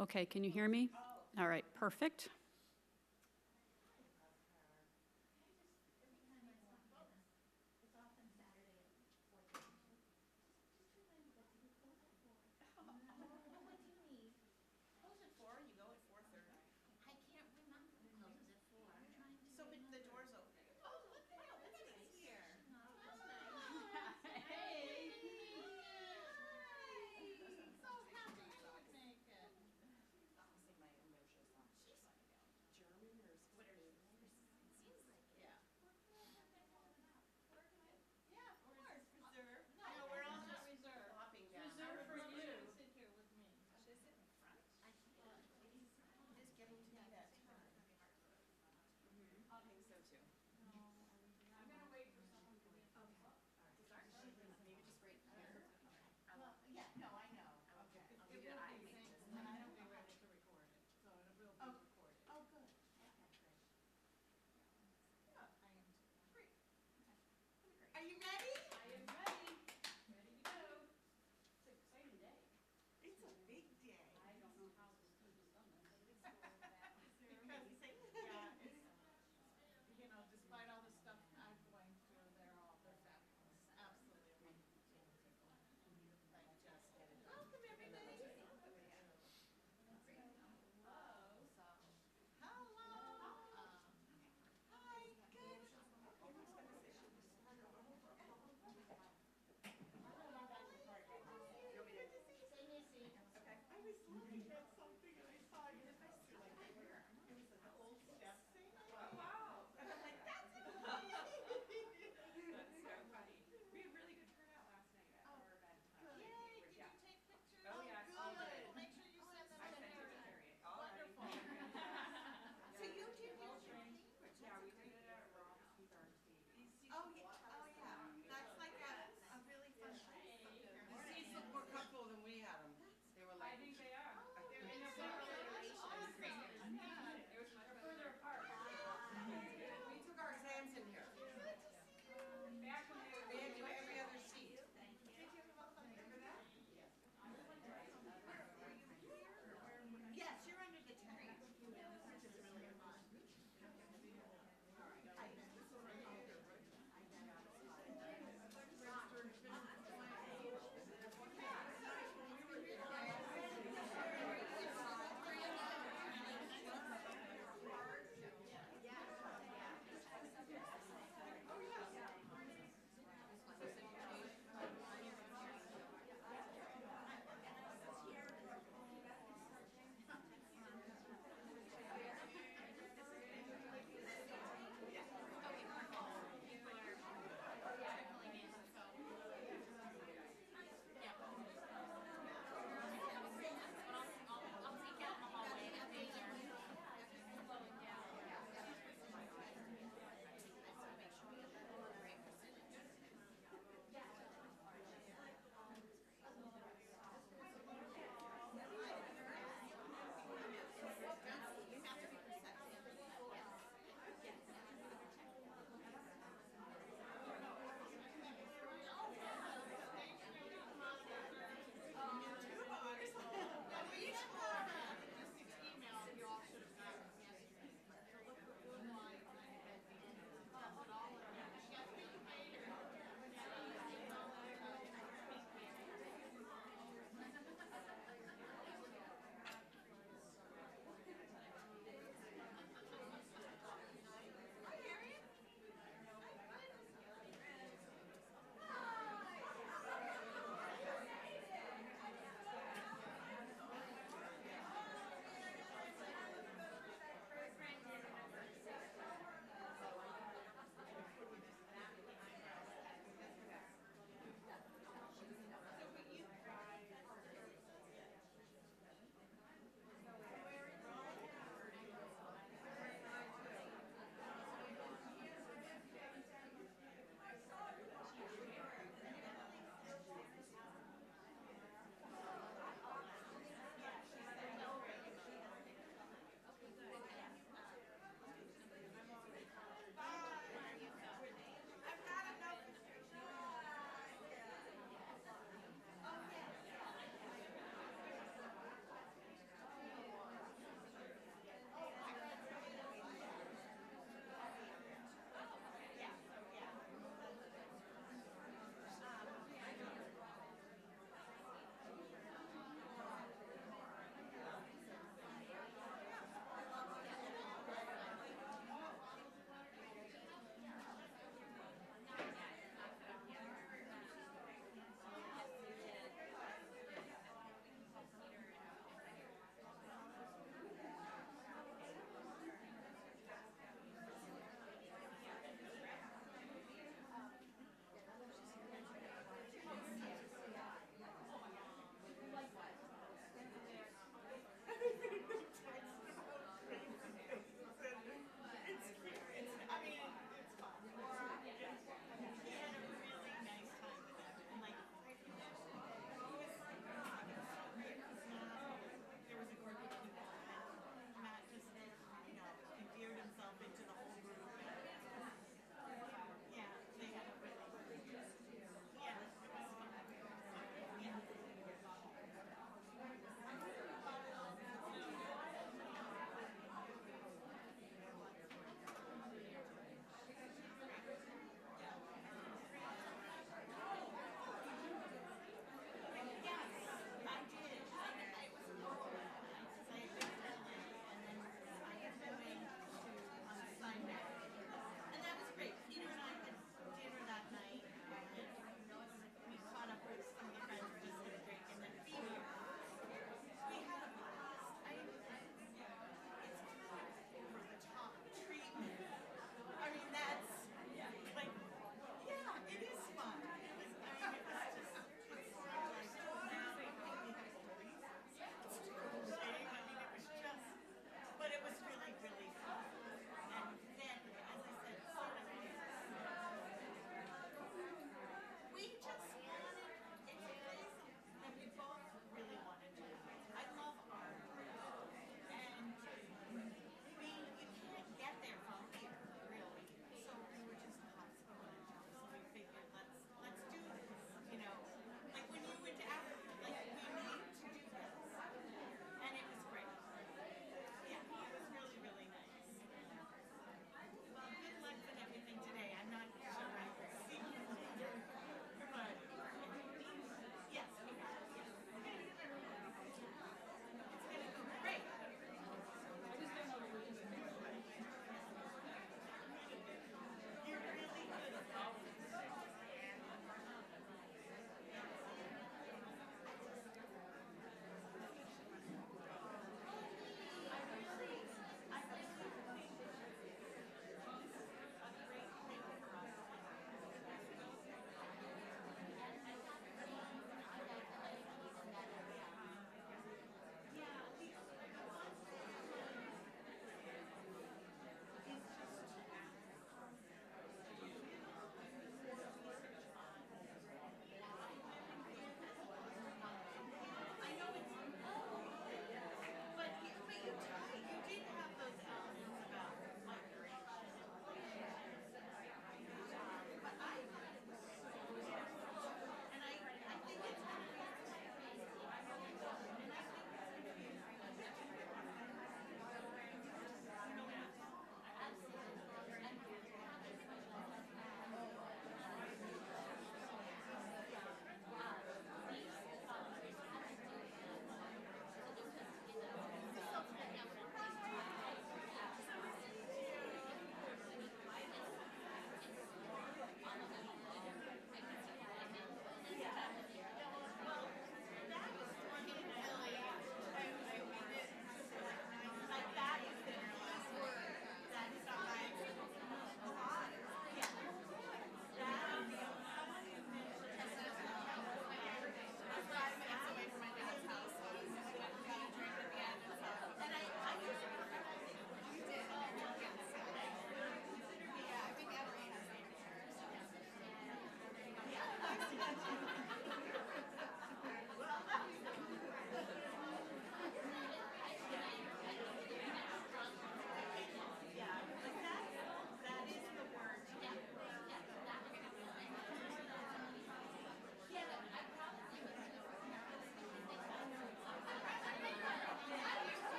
Okay, can you hear me? All right, perfect.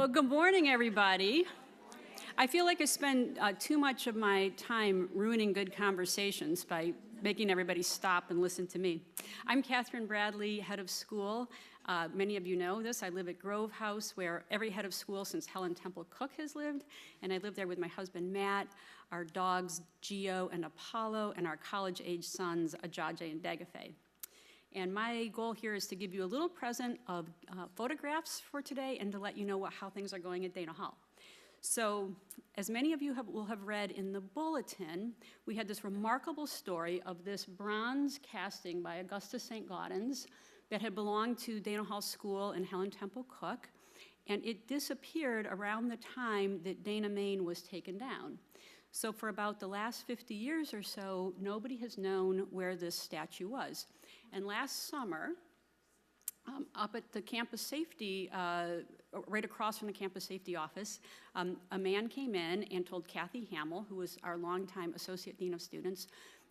Well, good morning, everybody. I feel like I spend too much of my time ruining good conversations by making everybody stop and listen to me. I'm Catherine Bradley, head of school. Many of you know this. I live at Grove House, where every head of school since Helen Temple Cook has lived, and I live there with my husband, Matt, our dogs, Gio and Apollo, and our college-age sons, Ajaje and Dagafe. And my goal here is to give you a little present of photographs for today and to let you know how things are going at Dana Hall. So, as many of you will have read in the bulletin, we had this remarkable story of this bronze casting by Augustus St. Gaudens that had belonged to Dana Hall School and Helen Temple Cook, and it disappeared around the time that Dana, Maine was taken down. So for about the last 50 years or so, nobody has known where this statue was. And last summer, up at the campus safety, right across from the campus safety office, a man came in and told Kathy Hamill, who was our longtime associate dean of students,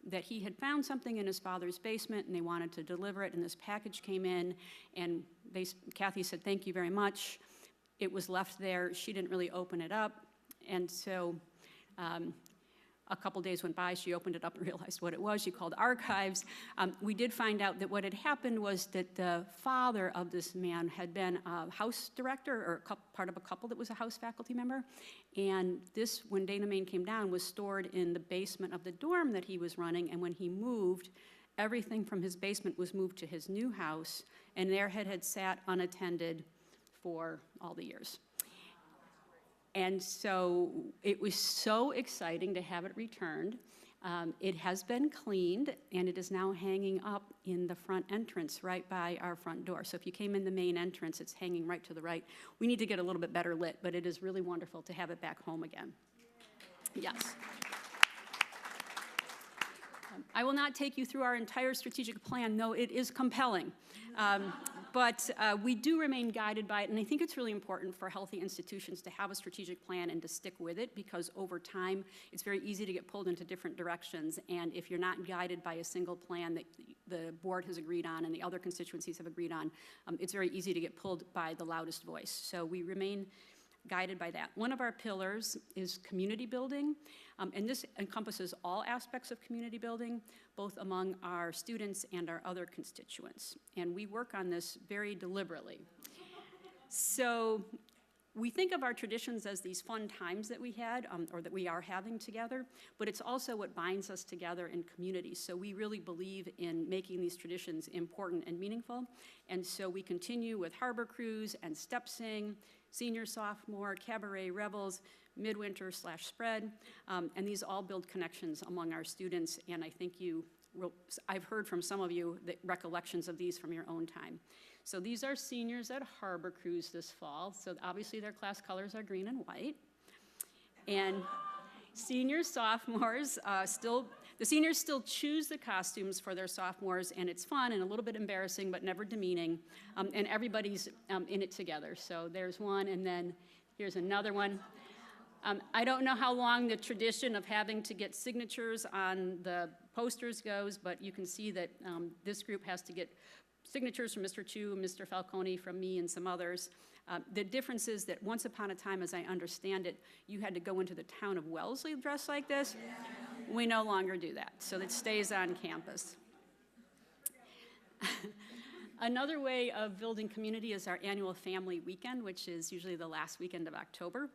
that he had found something in his father's basement and they wanted to deliver it, and this package came in, and Kathy said, "Thank you very much." It was left there. She didn't really open it up, and so a couple days went by, she opened it up and realized what it was. She called archives. We did find out that what had happened was that the father of this man had been a house director, or part of a couple that was a house faculty member. And this, when Dana, Maine came down, was stored in the basement of the dorm that he was running. And when he moved, everything from his basement was moved to his new house. And there it had sat unattended for all the years. And so it was so exciting to have it returned. It has been cleaned, and it is now hanging up in the front entrance right by our front door. So if you came in the main entrance, it's hanging right to the right. We need to get a little bit better lit, but it is really wonderful to have it back home again. Yes. I will not take you through our entire strategic plan, though it is compelling. But we do remain guided by it, and I think it's really important for healthy institutions to have a strategic plan and to stick with it, because over time, it's very easy to get pulled into different directions, and if you're not guided by a single plan that the board has agreed on and the other constituencies have agreed on, it's very easy to get pulled by the loudest voice. So we remain guided by that. One of our pillars is community building, and this encompasses all aspects of community building, both among our students and our other constituents. And we work on this very deliberately. So we think of our traditions as these fun times that we had, or that we are having together, but it's also what binds us together in communities. So we really believe in making these traditions important and meaningful. And so we continue with Harbor Cruise and Step Sing, Senior, Sophomore, Cabaret Revels, Midwinter/Spread, and these all build connections among our students, and I think I've heard from some of you the recollections of these from your own time. So these are seniors at Harbor Cruise this fall, so obviously their class colors are green and white. And seniors, sophomores, the seniors still choose the costumes for their sophomores, and it's fun and a little bit embarrassing, but never demeaning, and everybody's in it together. So there's one, and then here's another one. I don't know how long the tradition of having to get signatures on the posters goes, but you can see that this group has to get signatures from Mr. Chu, Mr. Falcone, from me, and some others. The difference is that once upon a time, as I understand it, you had to go into the town of Wellesley dressed like this. We no longer do that, so it stays on campus. Another way of building community is our annual family weekend, which is usually the last weekend of October.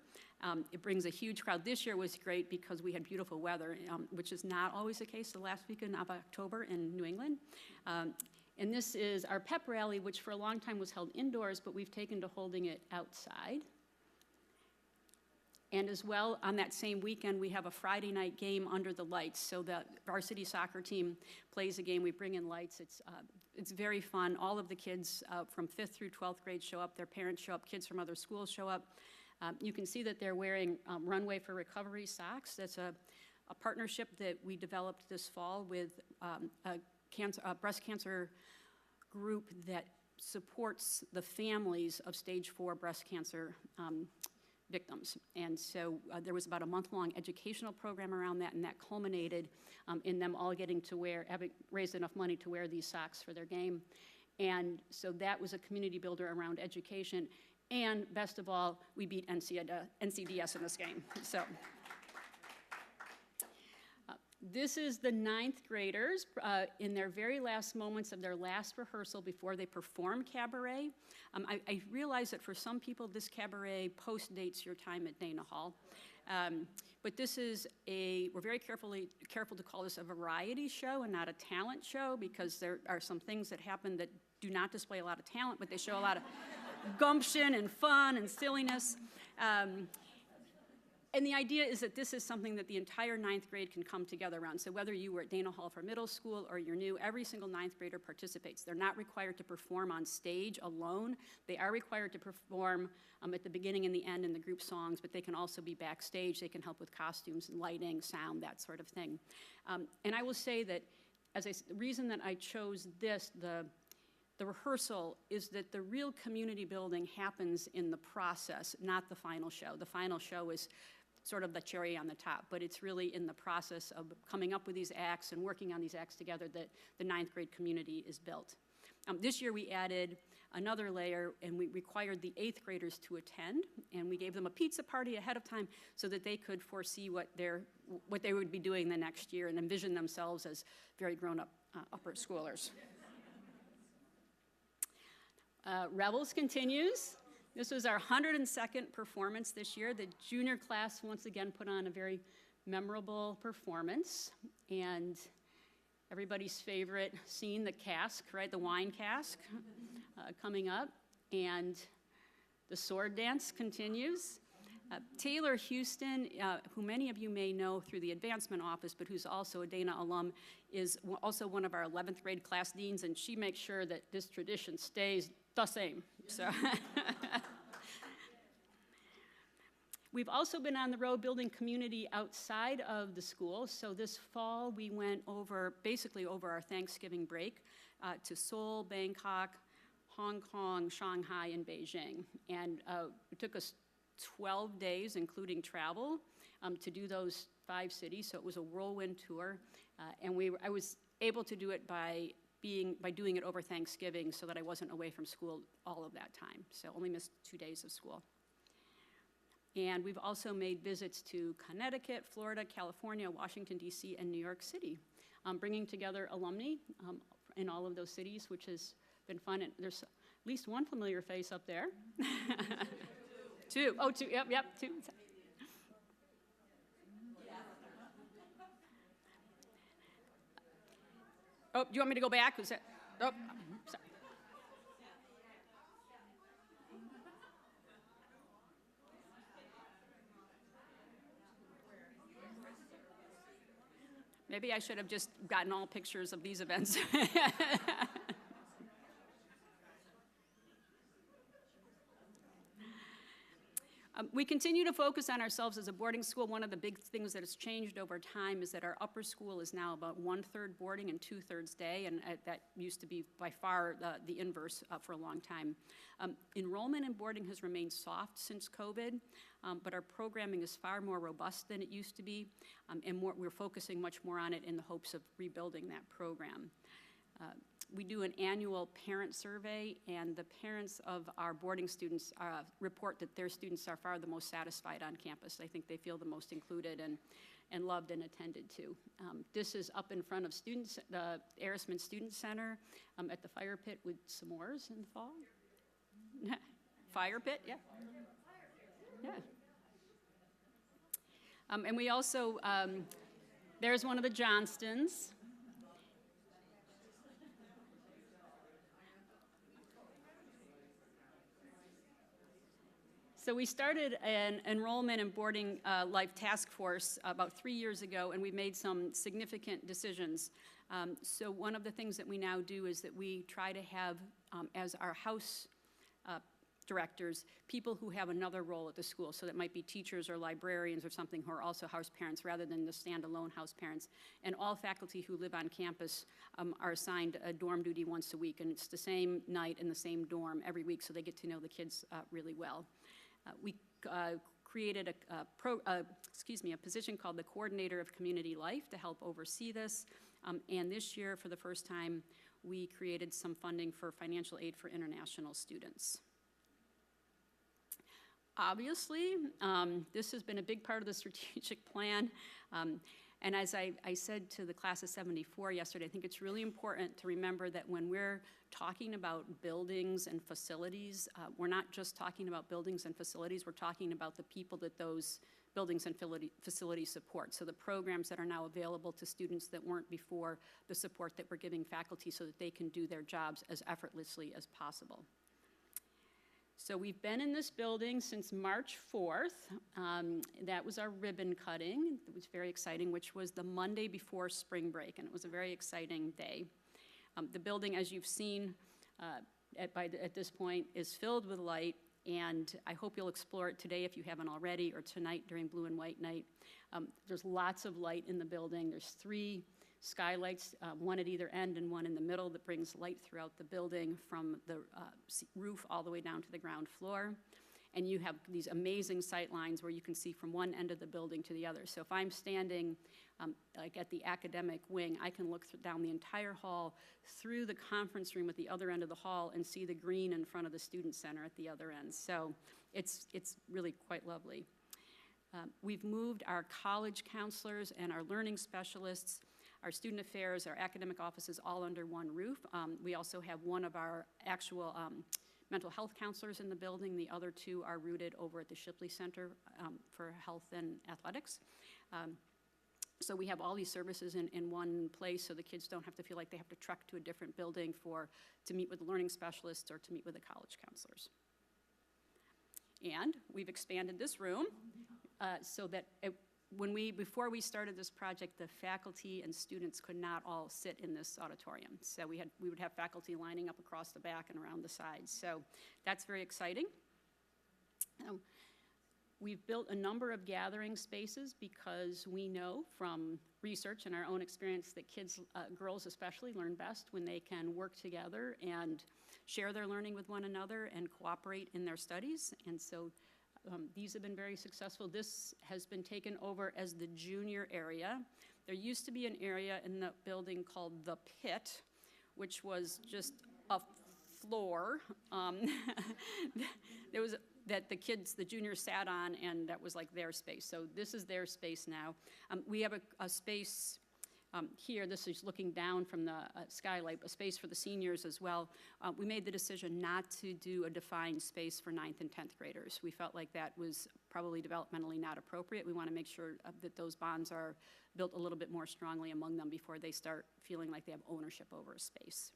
It brings a huge crowd. This year was great because we had beautiful weather, which is not always the case the last weekend of October in New England. And this is our pep rally, which for a long time was held indoors, but we've taken to holding it outside. And as well, on that same weekend, we have a Friday night game under the lights. So the varsity soccer team plays a game. We bring in lights. It's very fun. All of the kids from 5th through 12th grade show up. Their parents show up. Kids from other schools show up. You can see that they're wearing Runway for Recovery socks. That's a partnership that we developed this fall with a breast cancer group that supports the families of stage 4 breast cancer victims. And so there was about a month-long educational program around that, and that culminated in them all getting to having raised enough money to wear these socks for their game. And so that was a community builder around education. And best of all, we beat NCDS in this game. So this is the 9th graders in their very last moments of their last rehearsal before they perform cabaret. I realize that for some people, this cabaret post-dates your time at Dana Hall. But this is we're very careful to call this a variety show and not a talent show, because there are some things that happen that do not display a lot of talent, but they show a lot of gumption and fun and silliness. And the idea is that this is something that the entire 9th grade can come together around. So whether you were at Dana Hall for middle school or you're new, every single 9th grader participates. They're not required to perform on stage alone. They are required to perform at the beginning and the end in the group songs, but they can also be backstage. They can help with costumes and lighting, sound, that sort of thing. And I will say that the reason that I chose this, the rehearsal, is that the real community building happens in the process, not the final show. The final show is sort of the cherry on the top, but it's really in the process of coming up with these acts and working on these acts together that the 9th grade community is built. This year we added another layer, and we required the 8th graders to attend, and we gave them a pizza party ahead of time so that they could foresee what they would be doing the next year and envision themselves as very grown-up upper schoolers. Rebels continues. This was our 102nd performance this year. The junior class once again put on a very memorable performance. And everybody's favorite scene, the cask, right? The wine cask coming up. And the sword dance continues. Taylor Houston, who many of you may know through the advancement office, but who's also a Dana alum, is also one of our 11th grade class deans, and she makes sure that this tradition stays the same. So we've also been on the road building community outside of the school. So this fall we went basically over our Thanksgiving break to Seoul, Bangkok, Hong Kong, Shanghai, and Beijing. And it took us 12 days, including travel, to do those 5 cities. So it was a whirlwind tour, and I was able to do it by doing it over Thanksgiving, so that I wasn't away from school all of that time. So only missed 2 days of school. And we've also made visits to Connecticut, Florida, California, Washington, D.C., and New York City, bringing together alumni in all of those cities, which has been fun. And there's at least one familiar face up there. 2. Oh, 2. Yep, 2. Oh, do you want me to go back? Oh, sorry. Maybe I should have just gotten all pictures of these events. We continue to focus on ourselves as a boarding school. One of the big things that has changed over time is that our upper school is now about 1/3 boarding and 2/3 day, and that used to be by far the inverse for a long time. Enrollment in boarding has remained soft since COVID, but our programming is far more robust than it used to be, and we're focusing much more on it in the hopes of rebuilding that program. We do an annual parent survey, and the parents of our boarding students report that their students are far the most satisfied on campus. I think they feel the most included and loved and attended to. This is up in front of the Arisman Student Center at the fire pit with s'mores in the fall. Fire pit, yeah. Yeah. And we also, there's one of the Johnstons. So we started an enrollment and boarding life task force about 3 years ago, and we made some significant decisions. So one of the things that we now do is that we try to have, as our house directors, people who have another role at the school. So that might be teachers or librarians or something who are also house parents rather than the standalone house parents. And all faculty who live on campus are assigned a dorm duty once a week, and it's the same night in the same dorm every week, so they get to know the kids really well. We created a position called the Coordinator of Community Life to help oversee this. And this year, for the first time, we created some funding for financial aid for international students. Obviously, this has been a big part of the strategic plan. And as I said to the class of 74 yesterday, I think it's really important to remember that when we're talking about buildings and facilities, we're not just talking about buildings and facilities, we're talking about the people that those buildings and facilities support. So the programs that are now available to students that weren't before, the support that we're giving faculty so that they can do their jobs as effortlessly as possible. So we've been in this building since March 4th. That was our ribbon cutting. It was very exciting, which was the Monday before spring break, and it was a very exciting day. The building, as you've seen at this point, is filled with light, and I hope you'll explore it today if you haven't already, or tonight during Blue and White Night. There's lots of light in the building. There's 3 skylights, one at either end and one in the middle, that brings light throughout the building from the roof all the way down to the ground floor. And you have these amazing sight lines where you can see from one end of the building to the other. So if I'm standing like at the academic wing, I can look down the entire hall through the conference room at the other end of the hall and see the green in front of the student center at the other end. So it's really quite lovely. We've moved our college counselors and our learning specialists, our student affairs, our academic offices, all under one roof. We also have one of our actual mental health counselors in the building. The other 2 are rooted over at the Shipley Center for Health and Athletics. So we have all these services in one place, so the kids don't have to feel like they have to trek to a different building to meet with the learning specialists or to meet with the college counselors. And we've expanded this room so that before we started this project, the faculty and students could not all sit in this auditorium. So we would have faculty lining up across the back and around the sides. So that's very exciting. We've built a number of gathering spaces because we know from research and our own experience that kids, girls especially, learn best when they can work together and share their learning with one another and cooperate in their studies. And so these have been very successful. This has been taken over as the junior area. There used to be an area in the building called the Pit, which was just a floor that the juniors sat on, and that was like their space. So this is their space now. We have a space here. This is looking down from the skylight, a space for the seniors as well. We made the decision not to do a defined space for 9th and 10th graders. We felt like that was probably developmentally not appropriate. We want to make sure that those bonds are built a little bit more strongly among them before they start feeling like they have ownership over a space.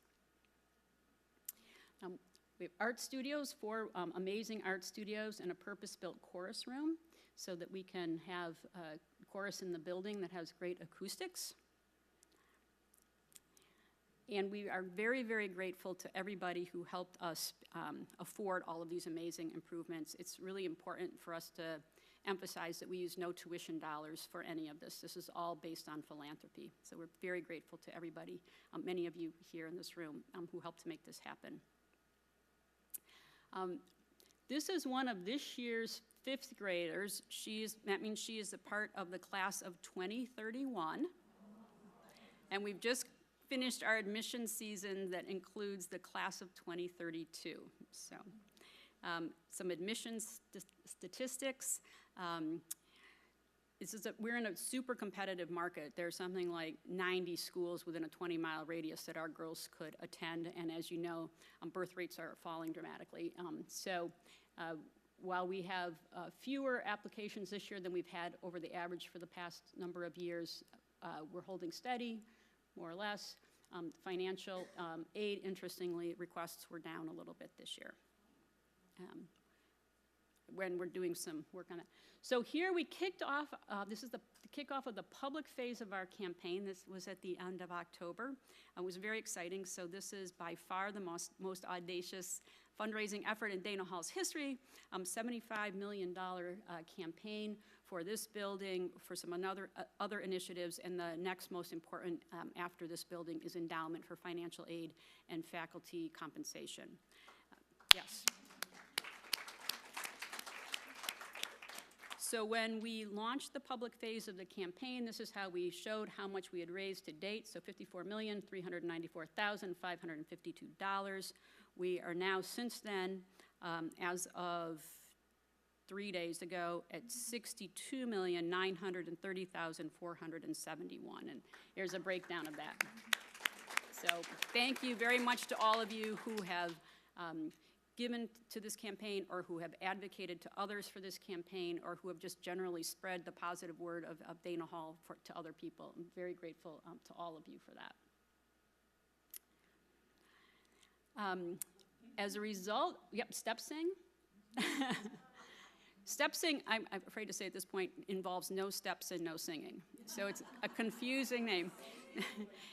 We have art studios, 4 amazing art studios, and a purpose-built chorus room so that we can have a chorus in the building that has great acoustics. And we are very, very grateful to everybody who helped us afford all of these amazing improvements. It's really important for us to emphasize that we use no tuition dollars for any of this. This is all based on philanthropy. So we're very grateful to everybody, many of you here in this room, who helped to make this happen. This is one of this year's 5th graders. That means she is a part of the class of 2031. And we've just finished our admission season that includes the class of 2032. So some admissions statistics. We're in a super competitive market. There's something like 90 schools within a 20-mile radius that our girls could attend, and as you know, birth rates are falling dramatically. While we have fewer applications this year than we've had over the average for the past number of years, we're holding steady, more or less. Financial aid, interestingly, requests were down a little bit this year. When we're doing some work on it. So here we kicked off, this is the kickoff of the public phase of our campaign. This was at the end of October. It was very exciting. So this is by far the most audacious fundraising effort in Dana Hall's history. $75 million campaign for this building, for some other initiatives, and the next most important after this building is endowment for financial aid and faculty compensation. Yes. So when we launched the public phase of the campaign, this is how we showed how much we had raised to date. So $54,394,552. We are now, since then, as of 3 days ago at 62,930,471. And here's a breakdown of that. So thank you very much to all of you who have given to this campaign, or who have advocated to others for this campaign, or who have just generally spread the positive word of Dana Hall to other people. I'm very grateful to all of you for that. As a result, yep, Step Sing. Step Sing, I'm afraid to say at this point, involves no steps and no singing. So it's a confusing name.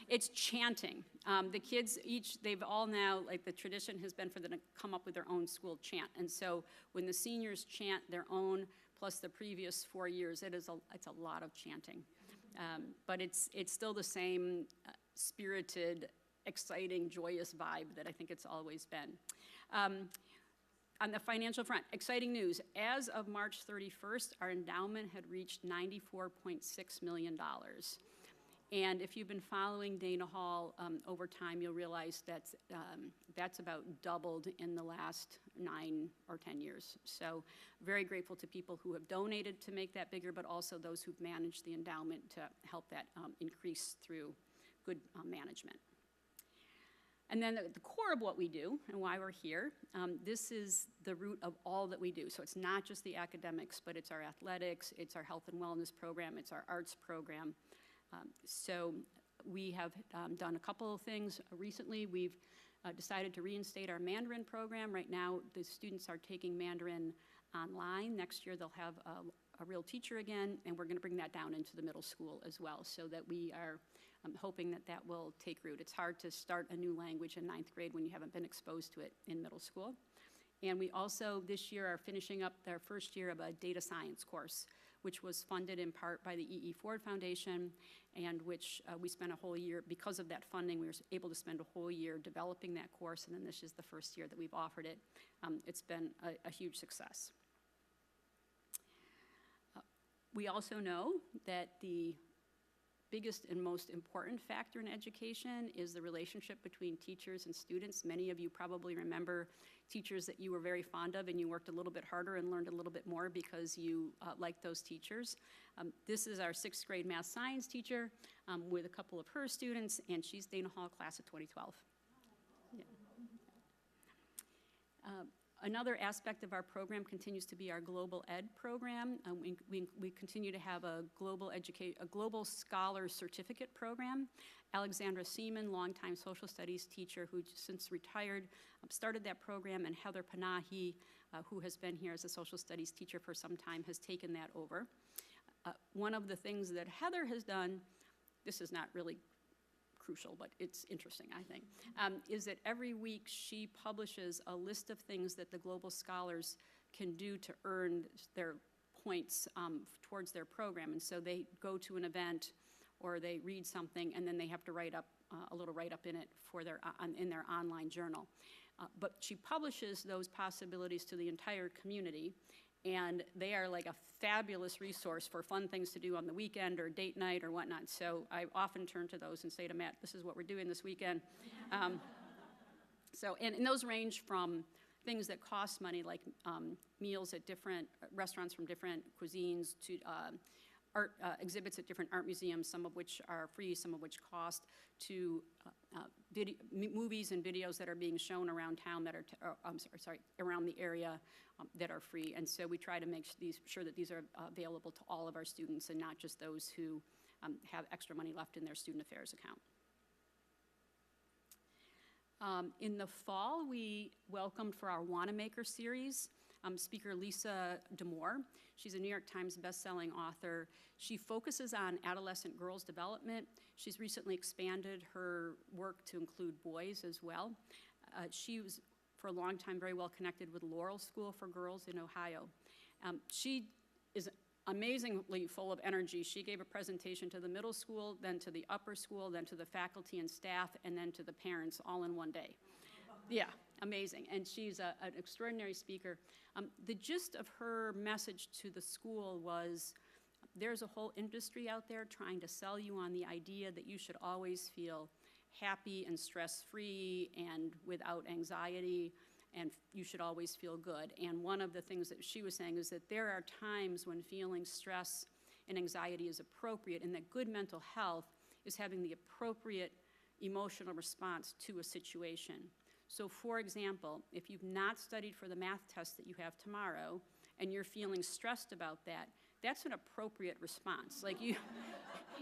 It's chanting. The kids they've all now, like the tradition has been for them to come up with their own school chant. And so when the seniors chant their own, plus the previous 4 years, it's a lot of chanting. But it's still the same spirited, exciting, joyous vibe that I think it's always been. On the financial front, exciting news. As of March 31st, our endowment had reached $94.6 million. And if you've been following Dana Hall over time, you'll realize that's about doubled in the last 9 or 10 years. So very grateful to people who have donated to make that bigger, but also those who've managed the endowment to help that increase through good management. And then the core of what we do and why we're here, this is the root of all that we do. So it's not just the academics, but it's our athletics, it's our health and wellness program, it's our arts program. So we have done a couple of things recently. We've decided to reinstate our Mandarin program. Right now, the students are taking Mandarin online. Next year, they'll have a real teacher again, and we're going to bring that down into the middle school as well, so that we are hoping that that will take root. It's hard to start a new language in 9th grade when you haven't been exposed to it in middle school. And we also, this year, are finishing up their first year of a data science course, which was funded in part by the E.E. Ford Foundation, and which we spent a whole year, because of that funding, we were able to spend a whole year developing that course, and then this is the first year that we've offered it. It's been a huge success. We also know that the biggest and most important factor in education is the relationship between teachers and students. Many of you probably remember teachers that you were very fond of, and you worked a little bit harder and learned a little bit more because you liked those teachers. This is our 6th grade math science teacher with a couple of her students, and she's Dana Hall class of 2012. Yeah. Another aspect of our program continues to be our Global Ed program. We continue to have a Global Scholar Certificate program. Alexandra Seaman, longtime social studies teacher who since retired, started that program, and Heather Panahi, who has been here as a social studies teacher for some time, has taken that over. One of the things that Heather has done, this is not really crucial, but it's interesting, I think, is that every week she publishes a list of things that the Global Scholars can do to earn their points towards their program. And so they go to an event or they read something, and then they have to write up a little write-up in it for in their online journal. But she publishes those possibilities to the entire community, and they are like a fabulous resource for fun things to do on the weekend or date night or whatnot. So I often turn to those and say to Matt, this is what we're doing this weekend. And those range from things that cost money, like meals at different restaurants from different cuisines, to art exhibits at different art museums, some of which are free, some of which cost, to movies and videos that are being shown around town that are, around the area that are free. And so we try to make sure that these are available to all of our students and not just those who have extra money left in their student affairs account. In the fall, we welcomed for our Wanamaker series speaker Lisa D'Amour. She's a New York Times bestselling author. She focuses on adolescent girls' development. She's recently expanded her work to include boys as well. She was, for a long time, very well connected with Laurel School for Girls in Ohio. She is amazingly full of energy. She gave a presentation to the middle school, then to the upper school, then to the faculty and staff, and then to the parents all in one day. Yeah, amazing. And she's an extraordinary speaker. The gist of her message to the school was, there's a whole industry out there trying to sell you on the idea that you should always feel happy and stress-free and without anxiety. and you should always feel good. And one of the things that she was saying is that there are times when feeling stress and anxiety is appropriate, and that good mental health is having the appropriate emotional response to a situation. So for example, if you've not studied for the math test that you have tomorrow and you're feeling stressed about that, that's an appropriate response. Like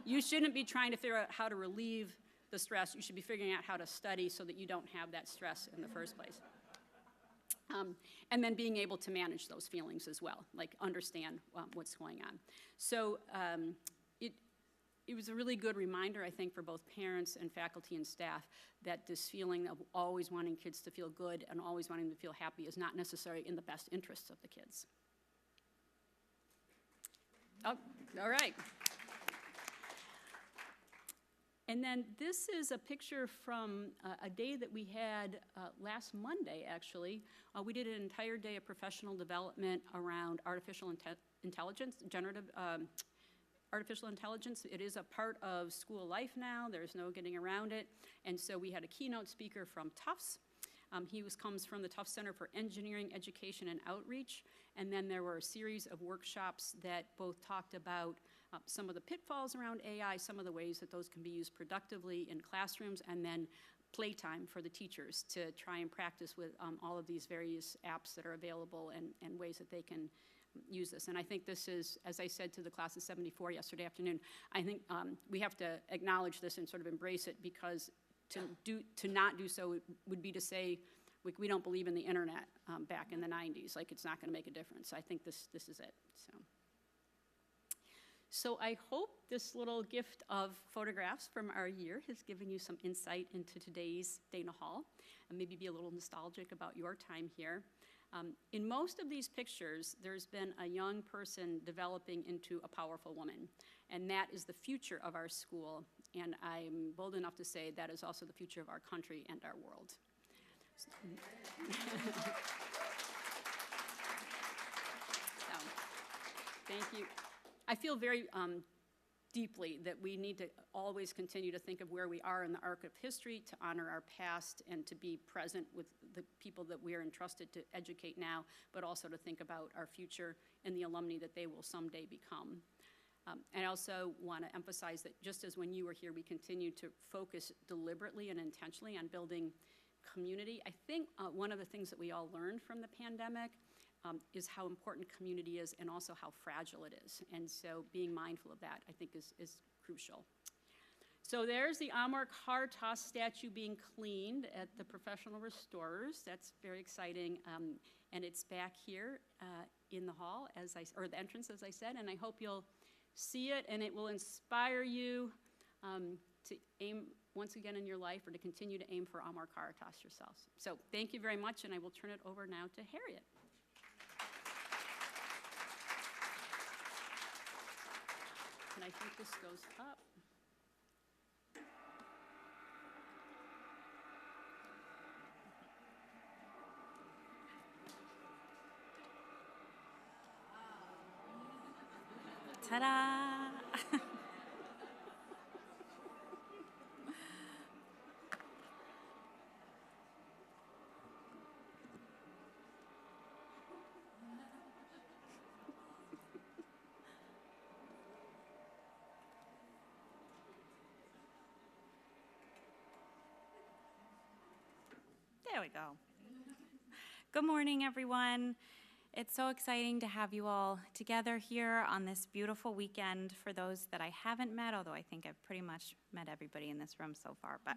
you shouldn't be trying to figure out how to relieve the stress. You should be figuring out how to study so that you don't have that stress in the first place. And then being able to manage those feelings as well, like understand what's going on. So it was a really good reminder, I think, for both parents and faculty and staff that this feeling of always wanting kids to feel good and always wanting them to feel happy is not necessarily in the best interests of the kids. Oh, all right. And then this is a picture from a day that we had last Monday, actually. We did an entire day of professional development around artificial intelligence, generative artificial intelligence. It is a part of school life now. There's no getting around it. And so we had a keynote speaker from Tufts. He comes from the Tufts Center for Engineering, Education, and Outreach. And then there were a series of workshops that both talked about some of the pitfalls around AI, some of the ways that those can be used productively in classrooms, and then playtime for the teachers to try and practice with all of these various apps that are available and ways that they can use this. And I think this is, as I said to the class of 74 yesterday afternoon, I think we have to acknowledge this and sort of embrace it, because to not do so would be to say we don't believe in the internet back in the 90s, like it's not going to make a difference. I think this is it. So I hope this little gift of photographs from our year has given you some insight into today's Dana Hall, and maybe be a little nostalgic about your time here. In most of these pictures, there's been a young person developing into a powerful woman, and that is the future of our school, and I'm bold enough to say that is also the future of our country and our world. So, thank you. I feel very deeply that we need to always continue to think of where we are in the arc of history, to honor our past, and to be present with the people that we are entrusted to educate now, but also to think about our future and the alumni that they will someday become. And I also want to emphasize that just as when you were here, we continue to focus deliberately and intentionally on building community. I think one of the things that we all learned from the pandemic is how important community is, and also how fragile it is. And so being mindful of that, I think, is crucial. So there's the Amor Caritas statue being cleaned at the Professional Restorers. That's very exciting. And it's back here in the hall, or the entrance, as I said, and I hope you'll see it, and it will inspire you to aim once again in your life, or to continue to aim for Amor Caritas yourselves. So thank you very much, and I will turn it over now to Harriet. And I think this goes up. Ta-da! There we go. Good morning, everyone. It's so exciting to have you all together here on this beautiful weekend. For those that I haven't met, although I think I've pretty much met everybody in this room so far, but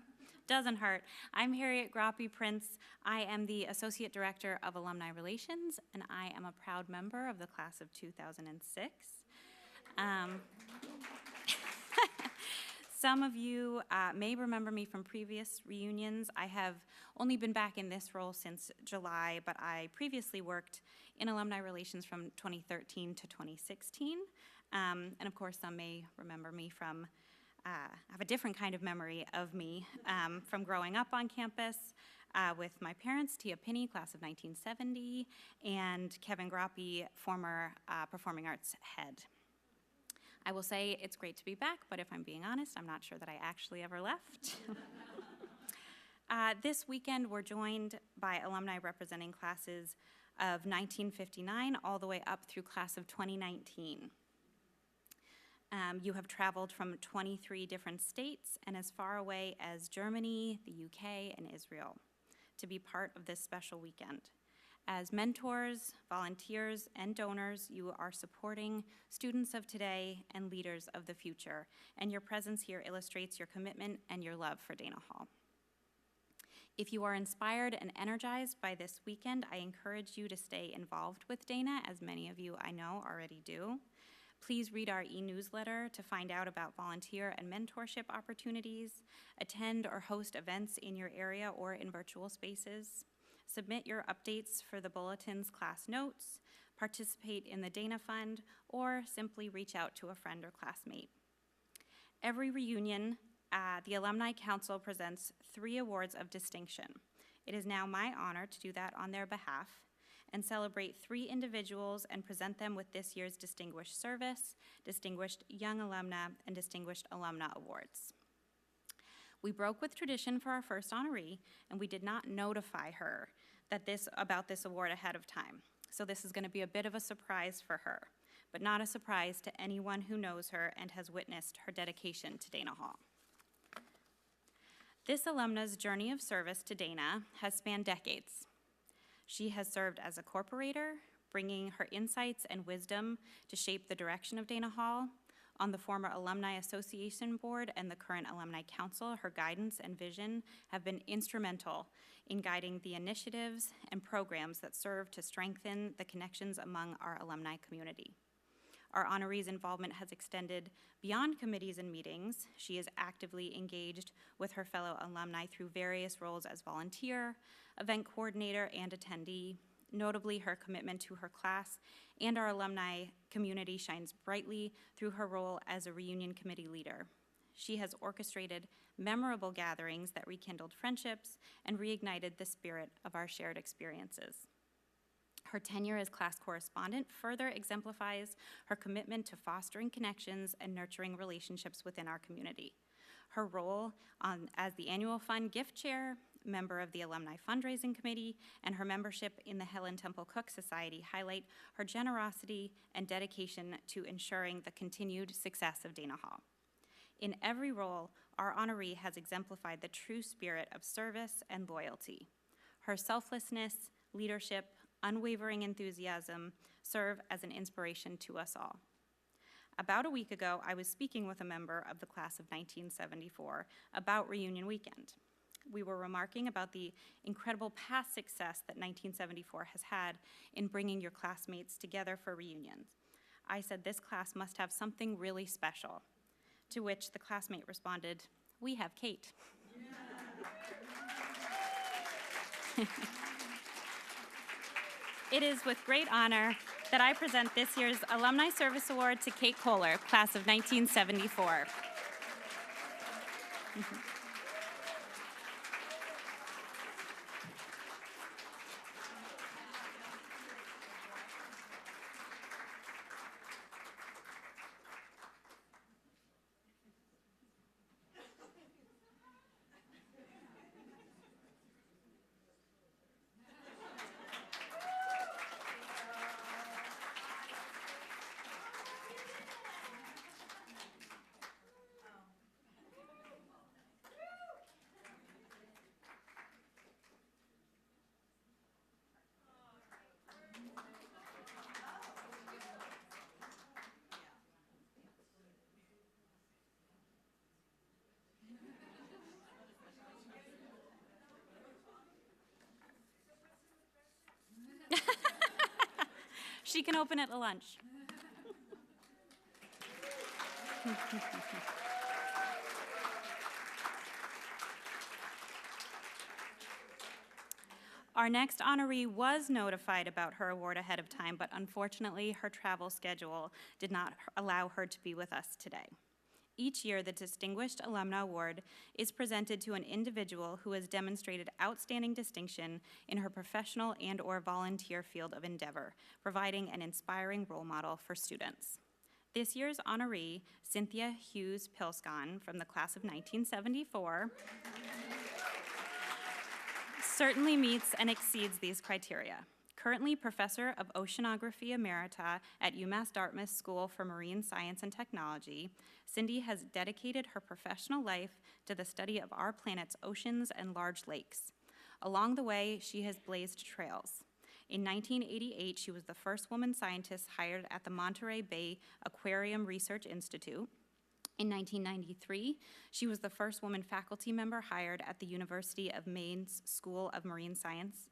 doesn't hurt. I'm Harriet Groppe-Prince. I am the Associate Director of Alumni Relations, and I am a proud member of the class of 2006. Some of you may remember me from previous reunions. I have only been back in this role since July, but I previously worked in Alumni Relations from 2013 to 2016. And of course, some may remember me from, have a different kind of memory of me from growing up on campus with my parents, Tia Pinney, class of 1970, and Kevin Groppe, former performing arts head. I will say it's great to be back, but if I'm being honest, I'm not sure that I actually ever left. This weekend, we're joined by alumni representing classes of 1959 all the way up through class of 2019. You have traveled from 23 different states and as far away as Germany, the UK, and Israel to be part of this special weekend. As mentors, volunteers, and donors, you are supporting students of today and leaders of the future, and your presence here illustrates your commitment and your love for Dana Hall. If you are inspired and energized by this weekend, I encourage you to stay involved with Dana, as many of you I know already do. Please read our e-newsletter to find out about volunteer and mentorship opportunities, attend or host events in your area or in virtual spaces, submit your updates for the bulletin's class notes, participate in the Dana Fund, or simply reach out to a friend or classmate. Every reunion, the Alumni Council presents 3 awards of distinction. It is now my honor to do that on their behalf and celebrate 3 individuals and present them with this year's Distinguished Service, Distinguished Young Alumna, and Distinguished Alumna Awards. We broke with tradition for our first honoree, and we did not notify her about this award ahead of time. So this is going to be a bit of a surprise for her, but not a surprise to anyone who knows her and has witnessed her dedication to Dana Hall. This alumna's journey of service to Dana has spanned decades. She has served as a corporator, bringing her insights and wisdom to shape the direction of Dana Hall. On the former Alumni Association Board and the current Alumni Council, her guidance and vision have been instrumental in guiding the initiatives and programs that serve to strengthen the connections among our alumni community. Our honoree's involvement has extended beyond committees and meetings. She is actively engaged with her fellow alumni through various roles as volunteer, event coordinator, and attendee. Notably, her commitment to her class and our alumni community shines brightly through her role as a reunion committee leader. She has orchestrated memorable gatherings that rekindled friendships and reignited the spirit of our shared experiences. Her tenure as class correspondent further exemplifies her commitment to fostering connections and nurturing relationships within our community. Her role as the annual fund gift chair, member of the Alumni Fundraising Committee, and her membership in the Helen Temple Cook Society highlight her generosity and dedication to ensuring the continued success of Dana Hall. In every role, our honoree has exemplified the true spirit of service and loyalty. Her selflessness, leadership, unwavering enthusiasm serve as an inspiration to us all. About a week ago, I was speaking with a member of the class of 1974 about reunion weekend. We were remarking about the incredible past success that 1974 has had in bringing your classmates together for reunions. I said this class must have something really special, to which the classmate responded, "We have Kate." It is with great honor that I present this year's Alumni Service Award to Kate Kohler, class of 1974. She can open it at lunch. Our next honoree was notified about her award ahead of time, but unfortunately, her travel schedule did not allow her to be with us today. Each year, the Distinguished Alumna Award is presented to an individual who has demonstrated outstanding distinction in her professional and/or volunteer field of endeavor, providing an inspiring role model for students. This year's honoree, Cynthia Hughes Pilskon from the class of 1974, certainly meets and exceeds these criteria. Currently Professor of Oceanography Emerita at UMass Dartmouth School for Marine Science and Technology, Cindy has dedicated her professional life to the study of our planet's oceans and large lakes. Along the way, she has blazed trails. In 1988, she was the first woman scientist hired at the Monterey Bay Aquarium Research Institute. In 1993, she was the first woman faculty member hired at the University of Maine's School of Marine Sciences.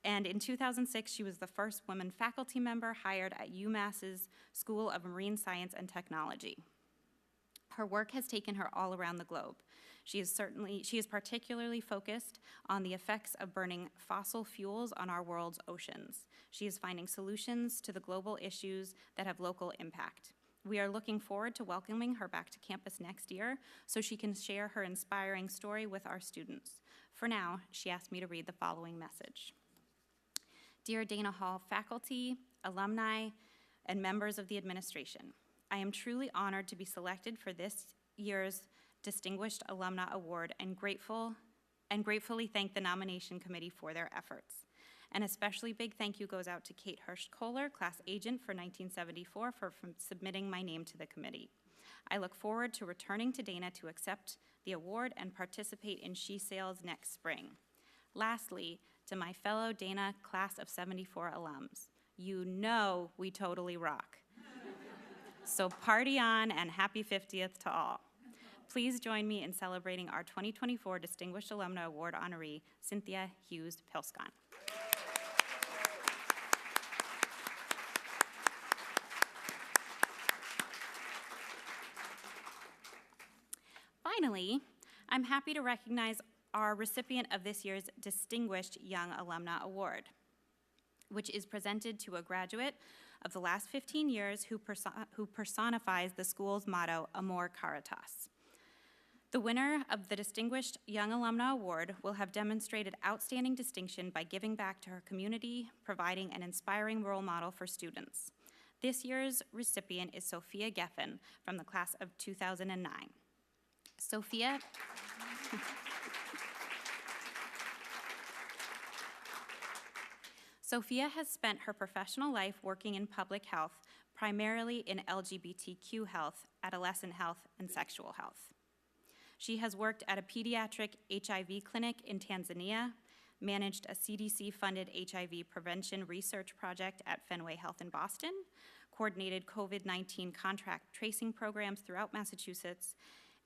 And in 2006, she was the first woman faculty member hired at UMass's School of Marine Science and Technology. Her work has taken her all around the globe. She is particularly focused on the effects of burning fossil fuels on our world's oceans. She is finding solutions to the global issues that have local impact. We are looking forward to welcoming her back to campus next year so she can share her inspiring story with our students. For now, she asked me to read the following message. Dear Dana Hall faculty, alumni, and members of the administration, I am truly honored to be selected for this year's Distinguished Alumna Award and gratefully thank the nomination committee for their efforts. An especially big thank you goes out to Kate Hirsch-Kohler, class agent for 1974, for submitting my name to the committee. I look forward to returning to Dana to accept the award and participate in She Sails next spring. Lastly, to my fellow Dana class of 74 alums, you know we totally rock. So party on and happy 50th to all. Please join me in celebrating our 2024 Distinguished Alumna Award honoree, Cynthia Hughes-Pilskon. Finally, I'm happy to recognize our recipient of this year's Distinguished Young Alumna Award, which is presented to a graduate of the last 15 years who personifies the school's motto, Amor Caritas. The winner of the Distinguished Young Alumna Award will have demonstrated outstanding distinction by giving back to her community, providing an inspiring role model for students. This year's recipient is Sophia Geffen from the class of 2009. Sophia has spent her professional life working in public health, primarily in LGBTQ health, adolescent health, and sexual health. She has worked at a pediatric HIV clinic in Tanzania, managed a CDC-funded HIV prevention research project at Fenway Health in Boston, coordinated COVID-19 contract tracing programs throughout Massachusetts,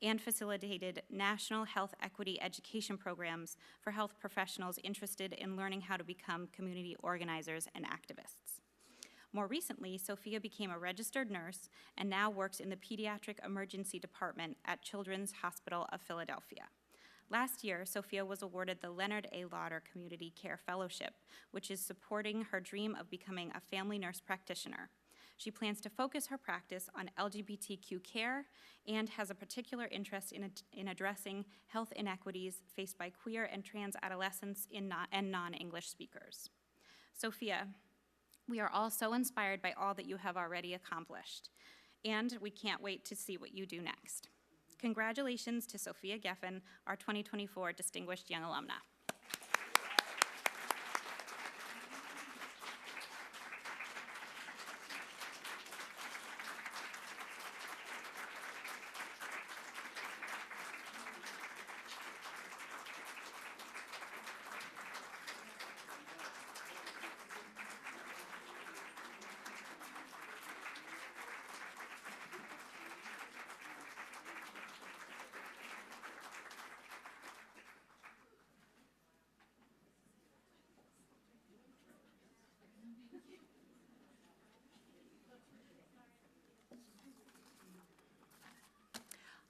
and facilitated national health equity education programs for health professionals interested in learning how to become community organizers and activists. More recently, Sophia became a registered nurse and now works in the pediatric emergency department at Children's Hospital of Philadelphia. Last year, Sophia was awarded the Leonard A. Lauder Community Care Fellowship, which is supporting her dream of becoming a family nurse practitioner. She plans to focus her practice on LGBTQ care and has a particular interest in addressing health inequities faced by queer and trans adolescents and non-English speakers. Sophia, we are all so inspired by all that you have already accomplished, and we can't wait to see what you do next. Congratulations to Sophia Geffen, our 2024 Distinguished Young Alumna.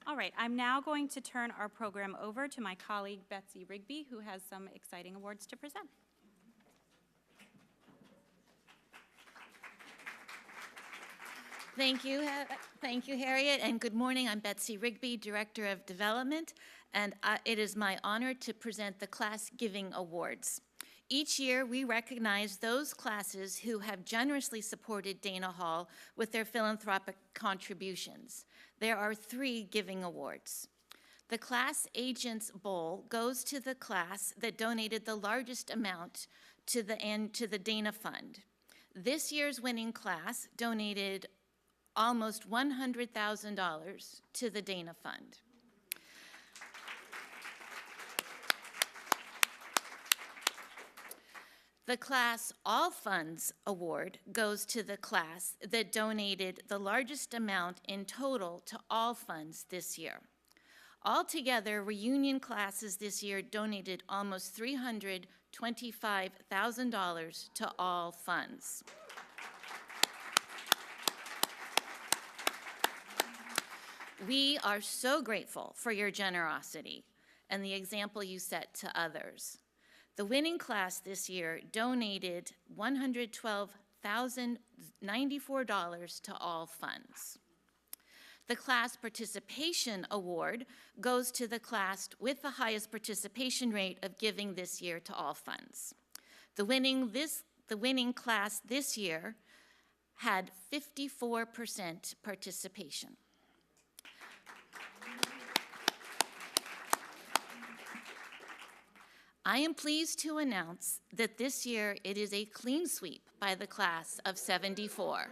All right, I'm now going to turn our program over to my colleague, Betsy Rigby, who has some exciting awards to present. Thank you, Harriet, and good morning. I'm Betsy Rigby, Director of Development, and it is my honor to present the Class Giving Awards. Each year, we recognize those classes who have generously supported Dana Hall with their philanthropic contributions. There are 3 giving awards. The Class Agents Bowl goes to the class that donated the largest amount to the Dana Fund. This year's winning class donated almost $100,000 to the Dana Fund. The Class All Funds Award goes to the class that donated the largest amount in total to all funds this year. Altogether, reunion classes this year donated almost $325,000 to all funds. We are so grateful for your generosity and the example you set to others. The winning class this year donated $112,094 to all funds. The Class Participation Award goes to the class with the highest participation rate of giving this year to all funds. The winning class this year had 54% participation. I am pleased to announce that this year it is a clean sweep by the class of '74.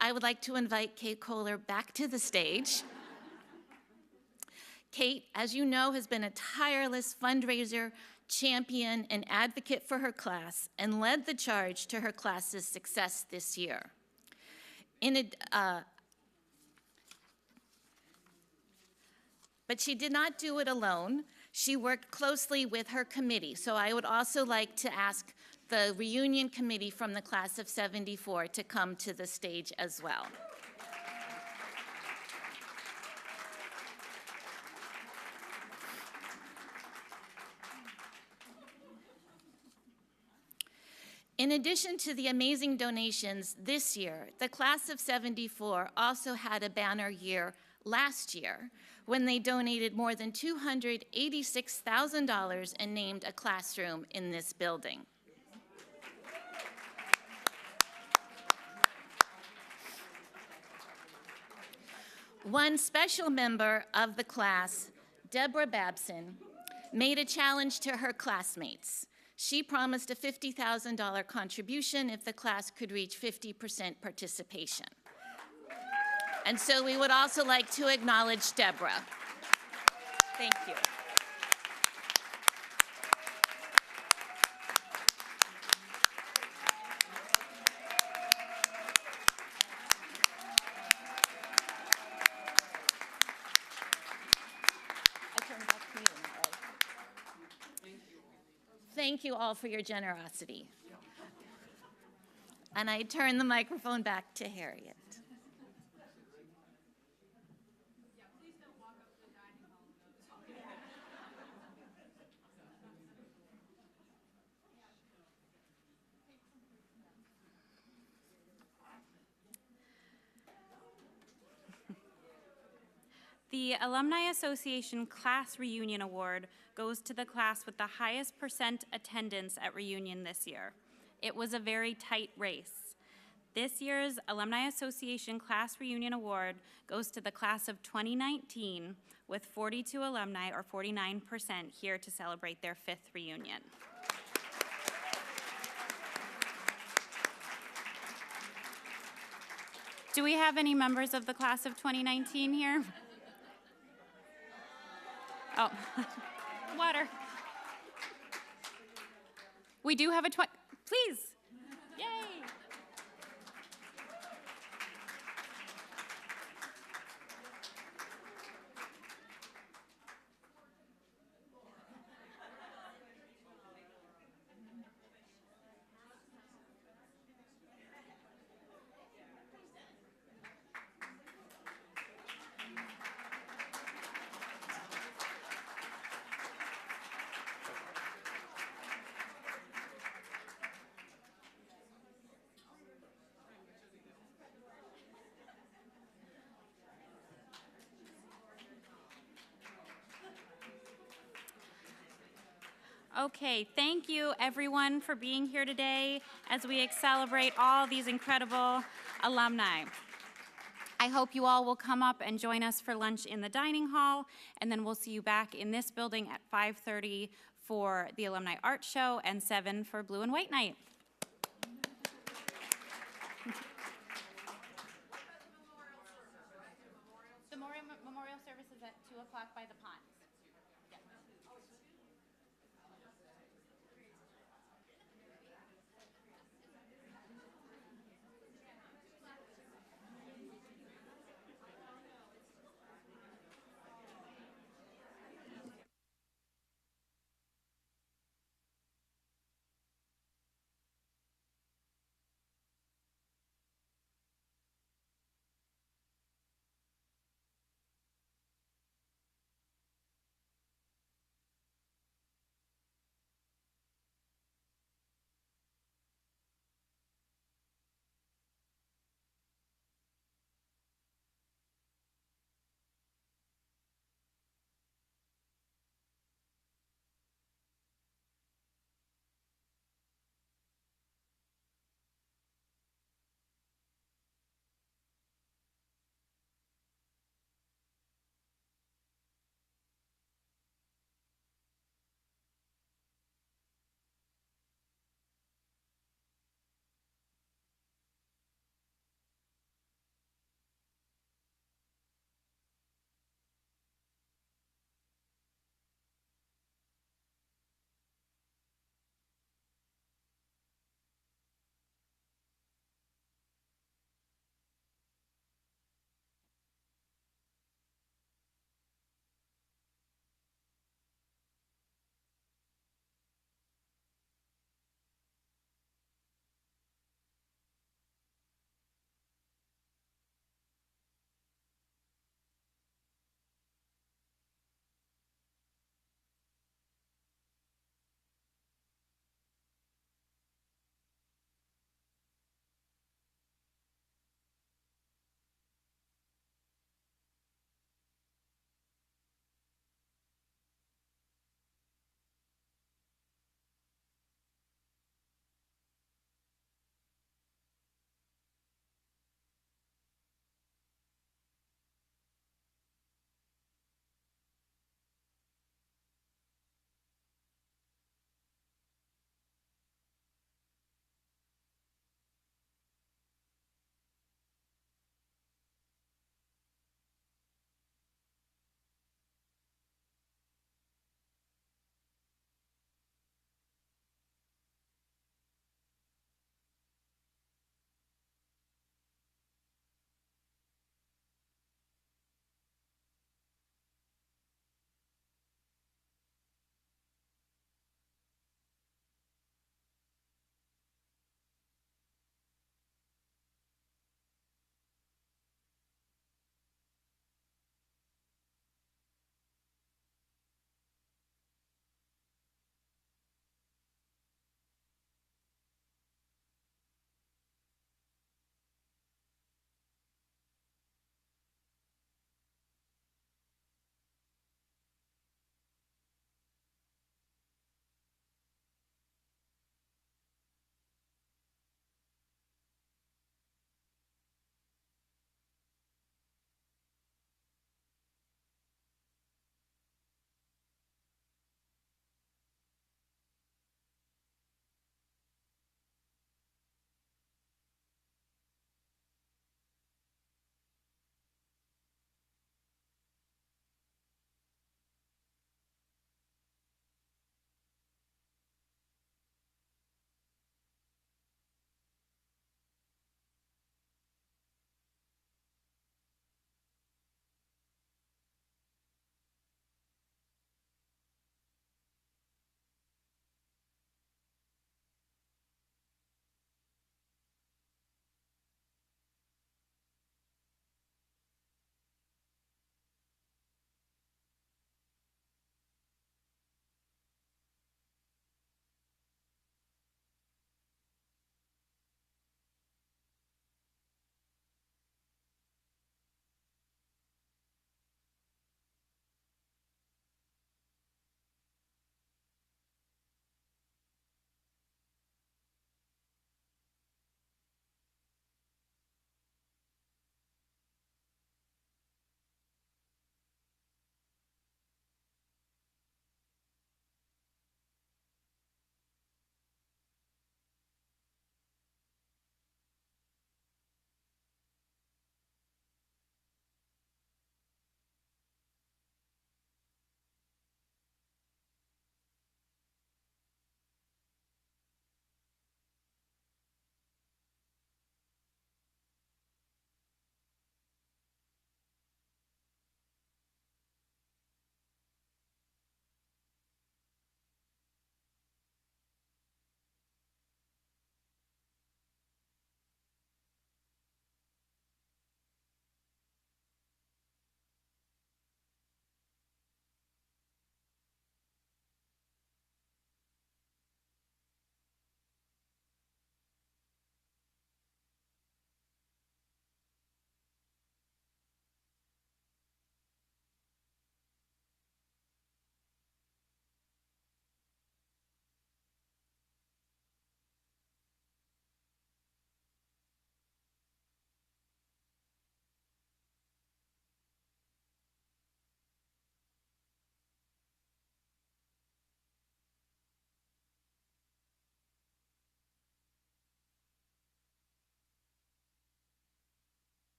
I would like to invite Kate Kohler back to the stage. Kate, as you know, has been a tireless fundraiser, champion, and advocate for her class and led the charge to her class's success this year. But she did not do it alone. She worked closely with her committee. So I would also like to ask the reunion committee from the class of '74 to come to the stage as well. In addition to the amazing donations this year, the class of '74 also had a banner year last year when they donated more than $286,000 and named a classroom in this building. One special member of the class, Deborah Babson, made a challenge to her classmates. She promised a $50,000 contribution if the class could reach 50% participation. And so we would also like to acknowledge Deborah. Thank you. Thank you all for your generosity. And I turn the microphone back to Harriet. The Alumni Association Class Reunion Award goes to the class with the highest percent attendance at reunion this year. It was a very tight race. This year's Alumni Association Class Reunion Award goes to the class of 2019 with 42 alumni, or 49%, here to celebrate their 5th reunion. Do we have any members of the class of 2019 here? Oh, water. We do have a please. Yay. Okay, thank you everyone for being here today as we celebrate all these incredible alumni. I hope you all will come up and join us for lunch in the dining hall, and then we'll see you back in this building at 5:30 for the Alumni Art Show and 7 for Blue and White Night. The memorial service is at 2 o'clock by the ponds.